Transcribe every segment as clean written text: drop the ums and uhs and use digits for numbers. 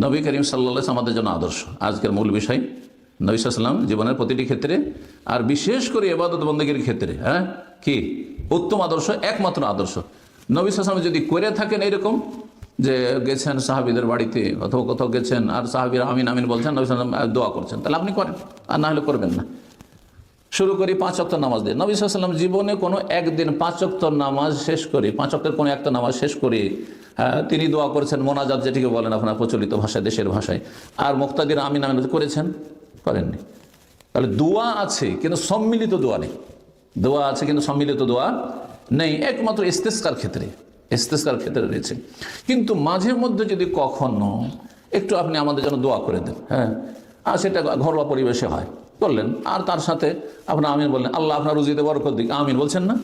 নবী করিম সাল্লাল্লাহু আলাইহি ওয়াসাল্লাম আমাদের জন্য আদর্শ। আজকের মূল বিষয় নবী সাল্লাল্লাহু আলাইহি ওয়াসাল্লাম জীবনের প্রতিটি ক্ষেত্রে আর বিশেষ করে ইবাদত বন্দেগীর ক্ষেত্রে কি উত্তম আদর্শ, একমাত্র আদর্শ। নবী সাল্লাল্লাহু আলাইহি ওয়াসাল্লাম যদি করে থাকেন এরকম যে গেছেন সাহাবীদের বাড়িতে অথবা কোথাও গেছেন আর সাহাবীরা আমিন আমিন বলছেন, নবী সাল্লাল্লাহু আলাইহি ওয়াসাল্লাম দোয়া করছেন, তাহলে আপনি করেন, আর না হলে করবেন না। শুরু করি 5 ওয়াক্ত নামাজ দিয়ে। নবী সাল্লাল্লাহু আলাইহি ওয়াসাল্লাম জীবনে কোনো একদিন 5 ওয়াক্ত নামাজ শেষ করে, 5 ওয়াক্তের কোনো একটা নামাজ শেষ করে তিনি দোয়া করেছেন, মোনাজাত যেটিকে বলেন আপনার প্রচলিত ভাষায়, দেশের ভাষায়, আর মুক্তাদির আমিন আমিন করেছেন? করেননি। তাহলে দোয়া আছে কিন্তু সম্মিলিত দোয়া নেই। দোয়া আছে কিন্তু সম্মিলিত দোয়া নেই, একমাত্র ইস্তেসকার ক্ষেত্রে রয়েছে। কিন্তু মাঝে মধ্যে যদি কখনো একটু আপনি আমাদের জন্য দোয়া করে দেন, আর সেটা ঘরোয়া পরিবেশে হয়, করলেন, আর তার সাথে আপনার আমিন বললেন, আল্লাহ আপনার রুজিতে বরকত দিক, আমিন বলছেন না?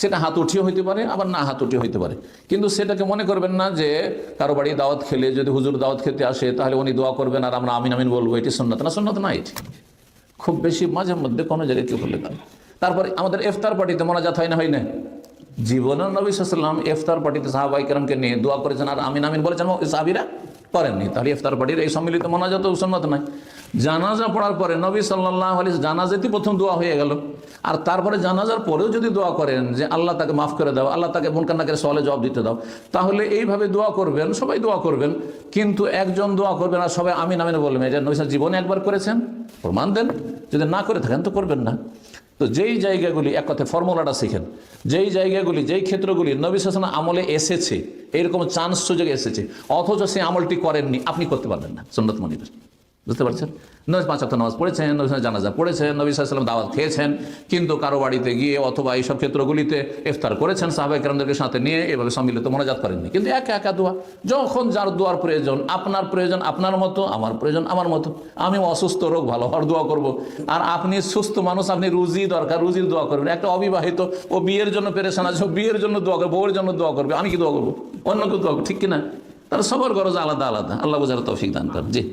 সেটা হাত উঠিয়ে হইতে পারে, আবার না হাত উঠিয়ে হইতে পারে। কিন্তু সেটাকে মনে করবেন না যে কারো বাড়ি দাওয়াত খেলে যদি হুজুর দাওয়াত খেতে আসে তাহলে উনি দোয়া করবেন আর আমরা আমিন আমিন বলবো, এটি সুন্নাত না। সুন্নাত না এটি, খুব বেশি মাঝে মধ্যে কোনো জায়গায় কেউ বলে দেন। তারপরে আমাদের ইফতার পার্টিতে মোনাজাত হয় না, হয় না? জীবনের নবী সাল্লাল্লাহু আলাইহি ওয়াসাল্লাম ইফতার পার্টিতে সাহাবায়ে কেরামকে নিয়ে দোয়া করেছেন আর আমিন আমিন বলেছেন, সাহাবীরা করেননি। তাহলে ইফতার পার্টির এই সম্মিলিত মোনাজাত সুন্নাত নাই। জানাজা পড়ার পরে নবী সাল্লাল্লাহু আলাইহি ওয়াসাল্লাম জানাজাতেই প্রথম দোয়া হয়ে গেল, আর তারপরে জানাজার পরেও যদি দোয়া করেন যে আল্লাহ তাকে মাফ করে দাও, আল্লাহ তাকে মুনকার নাকিরের সওয়ালে জবাব দিতে দাও, তাহলে এইভাবে দোয়া করবেন, সবাই দোয়া করবেন, কিন্তু একজন দোয়া করবেন আর সবাই আমিন আমিন বলবেন। এটা নবী সাল্লাল্লাহু জীবনে একবার করেছেন, প্রমাণ দেন। যদি না করে থাকেন তো করবেন না। তো যেই জায়গাগুলি, এক কথায় ফর্মুলাটা শিখেন, যেই জায়গাগুলি, যেই ক্ষেত্রগুলি নবী সাল্লাল্লাহু আলাইহি ওয়াসাল্লাম আমলে এসেছে, এরকম চান্স সুযোগ এসেছে, অথচ সেই আমলটি করেননি, আপনি করতে পারবেন না। সুন্নাত মানিবেন, বুঝতে পারছেন? নবী 5 ওয়াক্ত নামাজ পড়েছেন, নবী জানাজা পড়েছেন, নবী সাল্লাল্লাহু আলাইহি ওয়াসাল্লাম দাওয়াত খেয়েছেন, কিন্তু কারো বাড়িতে গিয়ে অথবা এইসব ক্ষেত্রগুলিতে ইফতার করেছেন সাহাবায়ে কেরামদেরকে সাথে নিয়ে, এভাবে সম্মিলিত মোনাজাত করেননি। কিন্তু একা একা দোয়া, যখন যার দোয়ার প্রয়োজন, আপনার প্রয়োজন আপনার মতো, আমার প্রয়োজন আমার মতো। আমি অসুস্থ, রোগ ভালো হওয়ার দোয়া করব, আর আপনি সুস্থ মানুষ, আপনি রুজি দরকার, রুজির দোয়া করবেন। একটা অবিবাহিত, ও বিয়ের জন্য পেরেশান আছে, বিয়ের জন্য দোয়া করবে, বউয়ের জন্য দোয়া করবে, আমি কি দোয়া করবো? অন্য কেউ দোয়া করবো, ঠিক কিনা? তার সবার গরজ আলাদা আলাদা। আল্লাহ বোঝার তৌফিক দান করেন। জি।